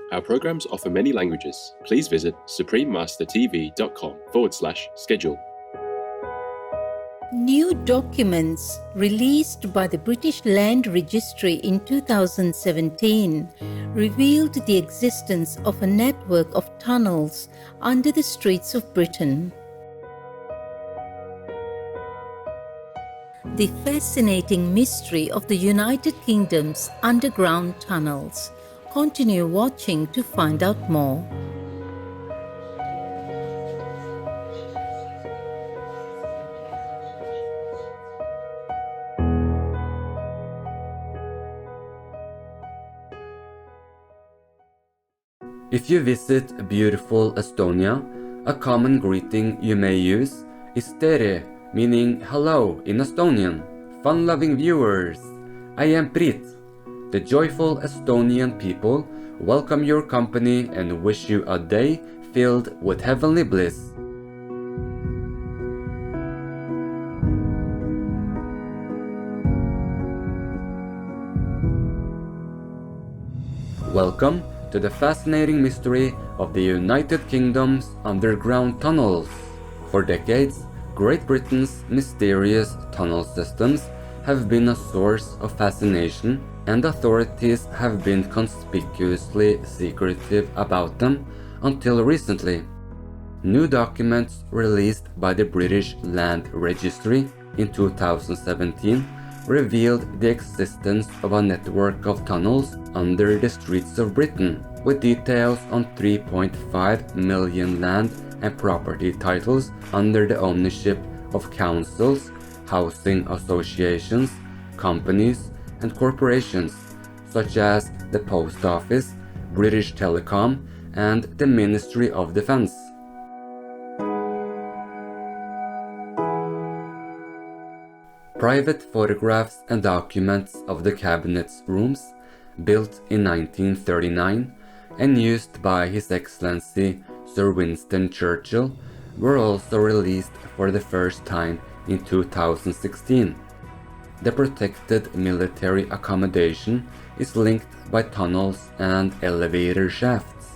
Our programs offer many languages. Please visit suprememastertv.com/schedule. New documents released by the British Land Registry in 2017 revealed the existence of a network of tunnels under the streets of Britain. The fascinating mystery of the United Kingdom's underground tunnels. Continue watching to find out more. If you visit beautiful Estonia, a common greeting you may use is tere, meaning hello in Estonian. Fun-loving viewers, I am Priit. The joyful Estonian people welcome your company and wish you a day filled with heavenly bliss. Welcome to the fascinating mystery of the United Kingdom's underground tunnels. For decades, Great Britain's mysterious tunnel systems have been a source of fascination, and authorities have been conspicuously secretive about them until recently. New documents released by the British Land Registry in 2017 revealed the existence of a network of tunnels under the streets of Britain, with details on 3.5 million land and property titles under the ownership of councils, housing associations, companies, and corporations such as the Post Office, British Telecom, and the Ministry of Defence. Private photographs and documents of the cabinet's rooms, built in 1939 and used by His Excellency Sir Winston Churchill, were also released for the first time in 2016. The protected military accommodation is linked by tunnels and elevator shafts.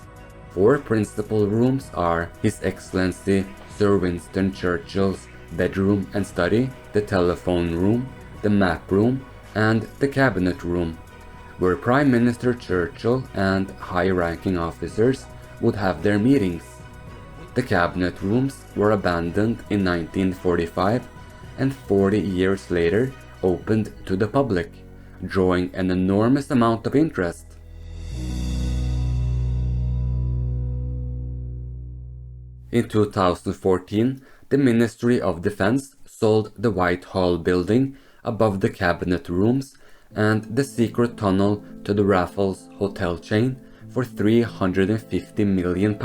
4 principal rooms are His Excellency Sir Winston Churchill's bedroom and study, the telephone room, the map room, and the cabinet room, where Prime Minister Churchill and high-ranking officers would have their meetings. The cabinet rooms were abandoned in 1945 and 40 years later opened to the public, drawing an enormous amount of interest. In 2014, the Ministry of Defence sold the Whitehall building above the cabinet rooms and the secret tunnel to the Raffles hotel chain for £350 million.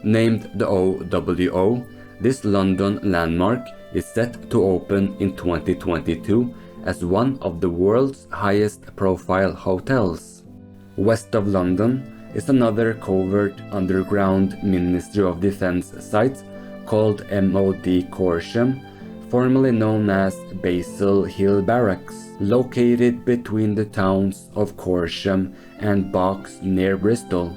Named the OWO, this London landmark is set to open in 2022 as one of the world's highest profile hotels. West of London is another covert underground Ministry of Defence site called MoD Corsham, formerly known as Basil Hill Barracks, located between the towns of Corsham and Box near Bristol.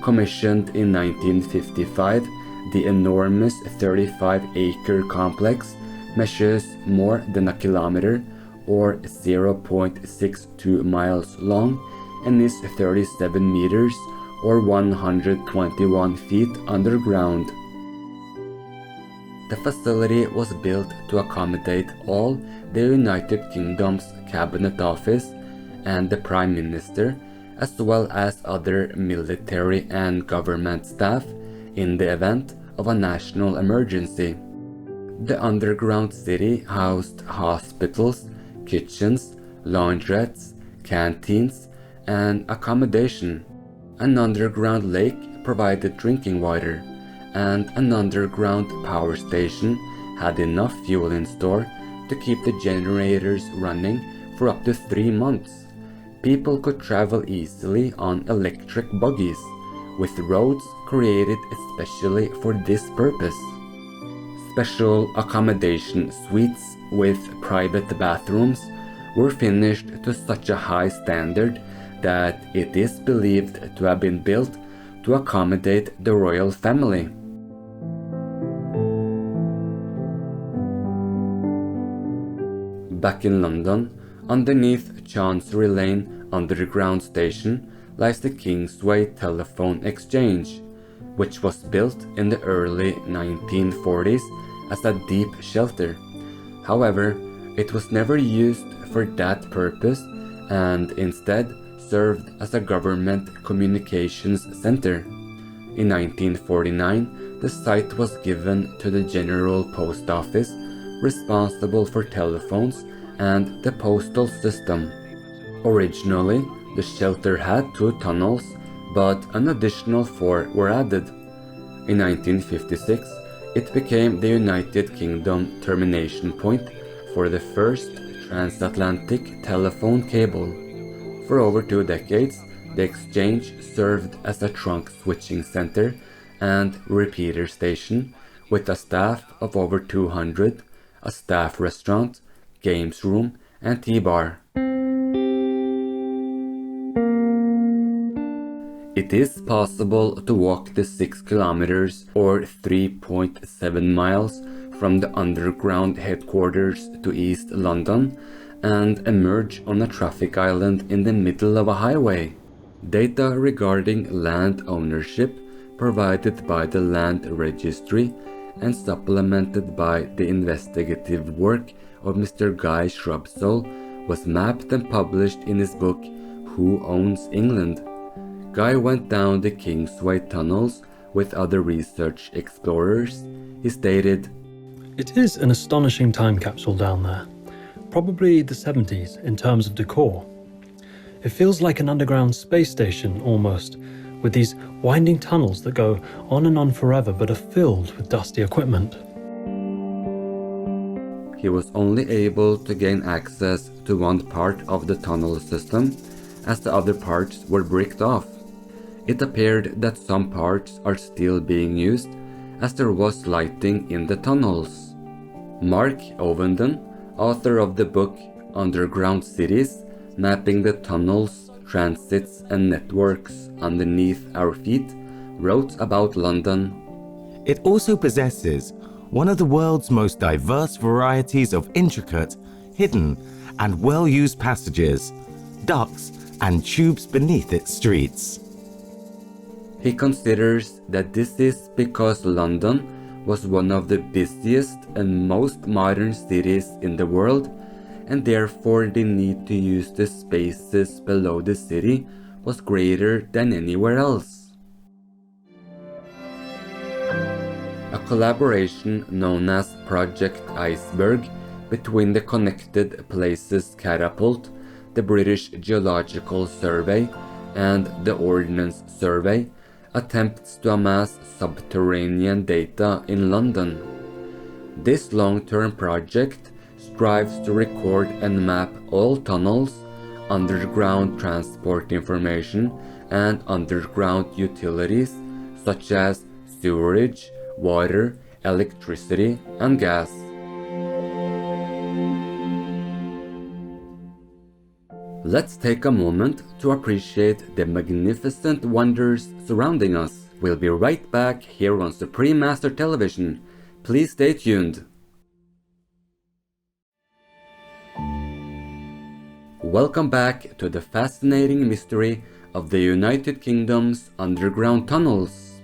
Commissioned in 1955, the enormous 35-acre complex measures more than a kilometer, or 0.62 miles long, and is 37 meters, or 121 feet underground. The facility was built to accommodate all the United Kingdom's Cabinet Office and the Prime Minister, as well as other military and government staff in the event of a national emergency. The underground city housed hospitals, kitchens, launderettes, canteens, and accommodation. An underground lake provided drinking water, and an underground power station had enough fuel in store to keep the generators running for up to 3 months. People could travel easily on electric buggies, with roads created especially for this purpose. Special accommodation suites with private bathrooms were finished to such a high standard that it is believed to have been built to accommodate the royal family. Back in London, underneath Chancery Lane Underground Station, lies the Kingsway Telephone Exchange, which was built in the early 1940s as a deep shelter. However, it was never used for that purpose and instead served as a government communications center. In 1949, the site was given to the General Post Office, responsible for telephones and the postal system. Originally, the shelter had 2 tunnels, but an additional 4 were added. In 1956, it became the United Kingdom termination point for the first transatlantic telephone cable. For over 2 decades, the exchange served as a trunk switching center and repeater station with a staff of over 200, a staff restaurant, games room, and tea bar. It is possible to walk the 6 kilometers or 3.7 miles from the underground headquarters to East London and emerge on a traffic island in the middle of a highway. Data regarding land ownership provided by the Land Registry and supplemented by the investigative work of Mr. Guy Shrubsole was mapped and published in his book Who Owns England? Guy went down the Kingsway tunnels with other research explorers. He stated, "It is an astonishing time capsule down there. Probably the 70s in terms of decor. It feels like an underground space station almost, with these winding tunnels that go on and on forever but are filled with dusty equipment." He was only able to gain access to one part of the tunnel system, as the other parts were bricked off. It appeared that some parts are still being used, as there was lighting in the tunnels. Mark Ovenden, author of the book Underground Cities, Mapping the Tunnels, Transits and Networks Underneath Our Feet, wrote about London. It also possesses one of the world's most diverse varieties of intricate, hidden, and well-used passages, ducts, and tubes beneath its streets. He considers that this is because London was one of the busiest and most modern cities in the world, and therefore the need to use the spaces below the city was greater than anywhere else. A collaboration known as Project Iceberg between the Connected Places Catapult, the British Geological Survey, and the Ordnance Survey attempts to amass subterranean data in London. This long-term project strives to record and map all tunnels, underground transport information, and underground utilities such as sewerage, water, electricity, and gas. Let's take a moment to appreciate the magnificent wonders surrounding us. We'll be right back here on Supreme Master Television. Please stay tuned. Welcome back to the fascinating mystery of the United Kingdom's underground tunnels.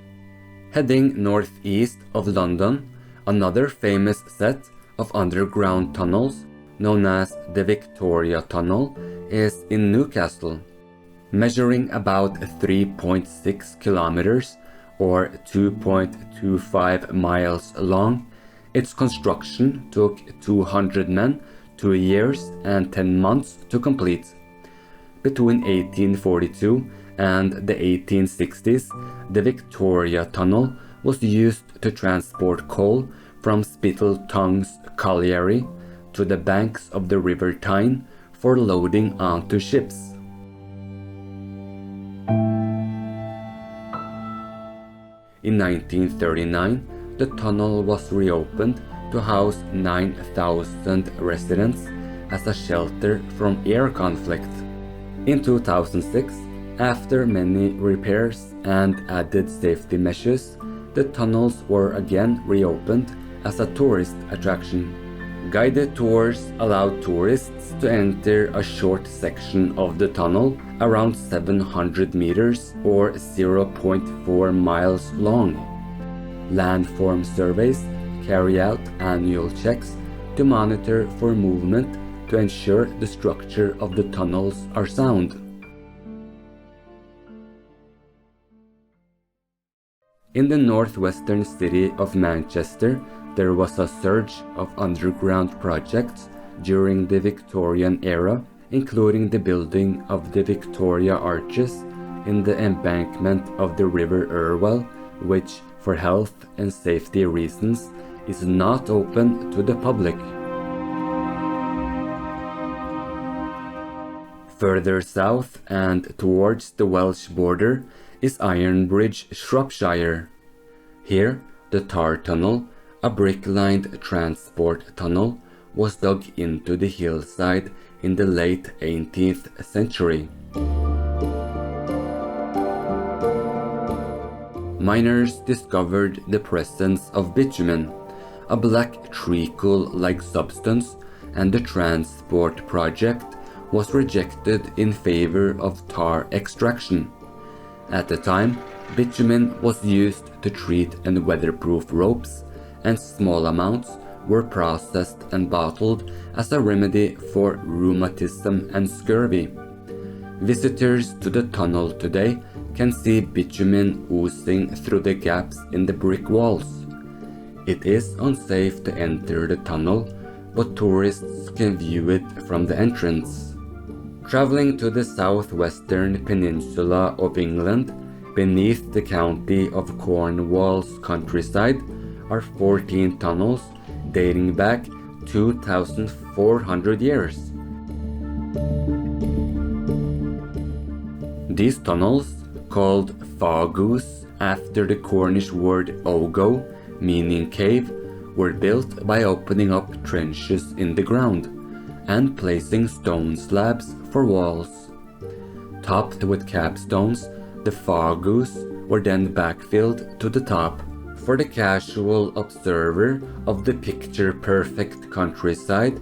Heading northeast of London, another famous set of underground tunnels, known as the Victoria Tunnel, is in Newcastle. Measuring about 3.6 kilometers or 2.25 miles long, its construction took 200 men, 2 years and 10 months to complete. Between 1842 and the 1860s, the Victoria Tunnel was used to transport coal from Spittal Tongue's colliery to the banks of the River Tyne for loading onto ships. In 1939, the tunnel was reopened to house 9,000 residents as a shelter from air conflict. In 2006, after many repairs and added safety measures, the tunnels were again reopened as a tourist attraction. Guided tours allowed tourists to enter a short section of the tunnel around 700 meters or 0.4 miles long. Landform surveys carry out annual checks to monitor for movement to ensure the structure of the tunnels are sound. In the northwestern city of Manchester, there was a surge of underground projects during the Victorian era, including the building of the Victoria Arches in the embankment of the River Irwell, which, for health and safety reasons, is not open to the public. Further south and towards the Welsh border is Ironbridge, Shropshire. Here, the Tar Tunnel, a brick-lined transport tunnel, was dug into the hillside in the late 18th century. Miners discovered the presence of bitumen, a black treacle-like substance, and the transport project was rejected in favor of tar extraction. At the time, bitumen was used to treat and weatherproof ropes, and small amounts were processed and bottled as a remedy for rheumatism and scurvy. Visitors to the tunnel today can see bitumen oozing through the gaps in the brick walls. It is unsafe to enter the tunnel, but tourists can view it from the entrance. Traveling to the southwestern peninsula of England, beneath the county of Cornwall's countryside, are 14 tunnels dating back 2,400 years. These tunnels, called fagus after the Cornish word ogo, meaning cave, were built by opening up trenches in the ground and placing stone slabs for walls. Topped with capstones, the fagus were then backfilled to the top. For the casual observer of the picture-perfect countryside,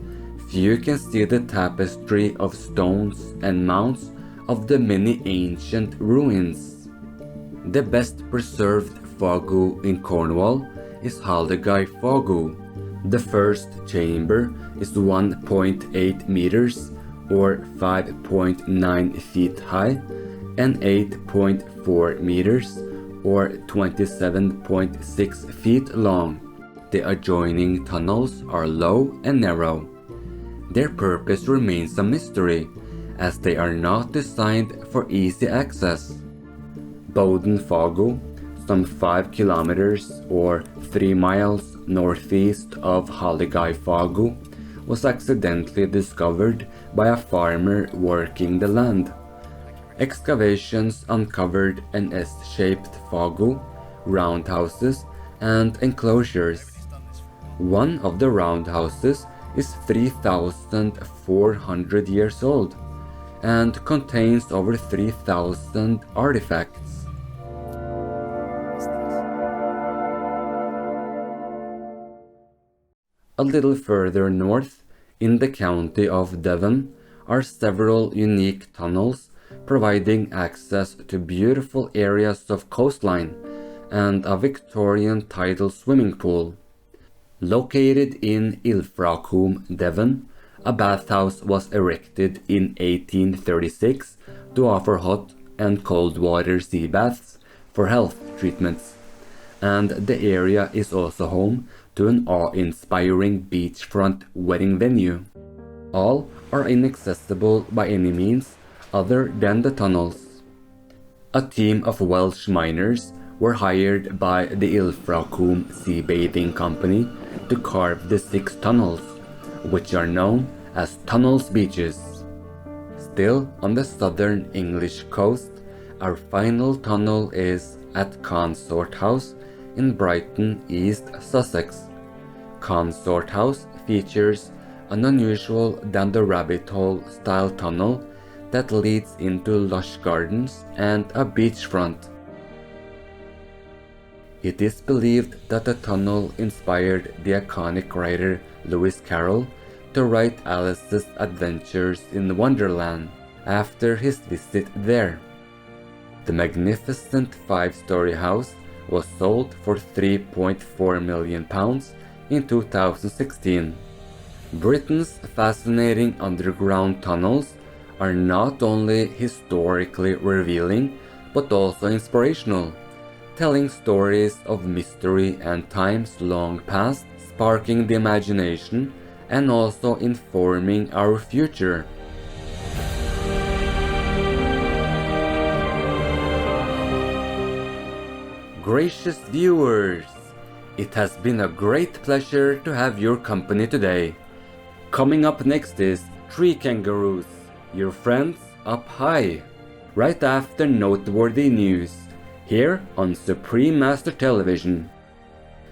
few can see the tapestry of stones and mounds of the many ancient ruins. The best preserved fagu in Cornwall is Haldeggai fagu. The first chamber is 1.8 meters or 5.9 feet high and 8.4 meters or 27.6 feet long. The adjoining tunnels are low and narrow. Their purpose remains a mystery, as they are not designed for easy access. Bowden Fagu, some 5 kilometers or 3 miles northeast of Haldeggai Fagu, was accidentally discovered by a farmer working the land. Excavations uncovered an S-shaped fagu, roundhouses, and enclosures. One of the roundhouses is 3,400 years old and contains over 3,000 artifacts. A little further north, in the county of Devon, are several unique tunnels providing access to beautiful areas of coastline and a Victorian tidal swimming pool. Located in Ilfracombe, Devon, a bathhouse was erected in 1836 to offer hot and cold water sea baths for health treatments, and the area is also home to an awe-inspiring beachfront wedding venue. All are inaccessible by any means other than the tunnels. A team of Welsh miners were hired by the Ilfracombe Sea Bathing Company to carve the 6 tunnels, which are known as Tunnels Beaches. Still on the southern English coast, our final tunnel is at Consort House in Brighton, East Sussex. Consort House features an unusual down-the-rabbit-hole style tunnel that leads into lush gardens and a beachfront. It is believed that the tunnel inspired the iconic writer Lewis Carroll to write Alice's Adventures in Wonderland after his visit there. The magnificent 5-story house was sold for £3.4 million in 2016. Britain's fascinating underground tunnels are not only historically revealing but also inspirational, telling stories of mystery and times long past, sparking the imagination and also informing our future. Gracious viewers, it has been a great pleasure to have your company today. Coming up next is Tree Kangaroos, your friends up high, right after noteworthy news, here on Supreme Master Television.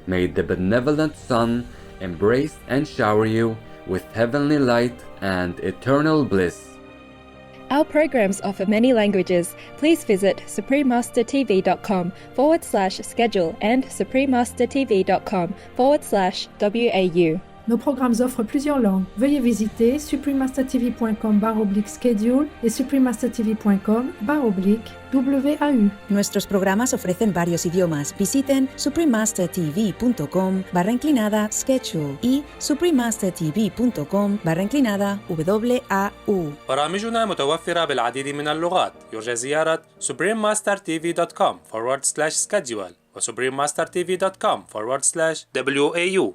May the benevolent sun embrace and shower you with heavenly light and eternal bliss. Our programs offer many languages. Please visit suprememastertv.com/schedule and suprememastertv.com/WAU. Nos programmes offrent plusieurs langues. Veuillez visiter suprememastertv.com/schedule et suprememastertv.com/WAU. Nuestros programas ofrecen varios idiomas. Visiten suprememastertv.com/schedule y suprememastertv.com/WAU. برامجنا متوفرة بالعديد من اللغات. يرجى زيارة suprememastertv.com/schedule و suprememastertv.com/WAU.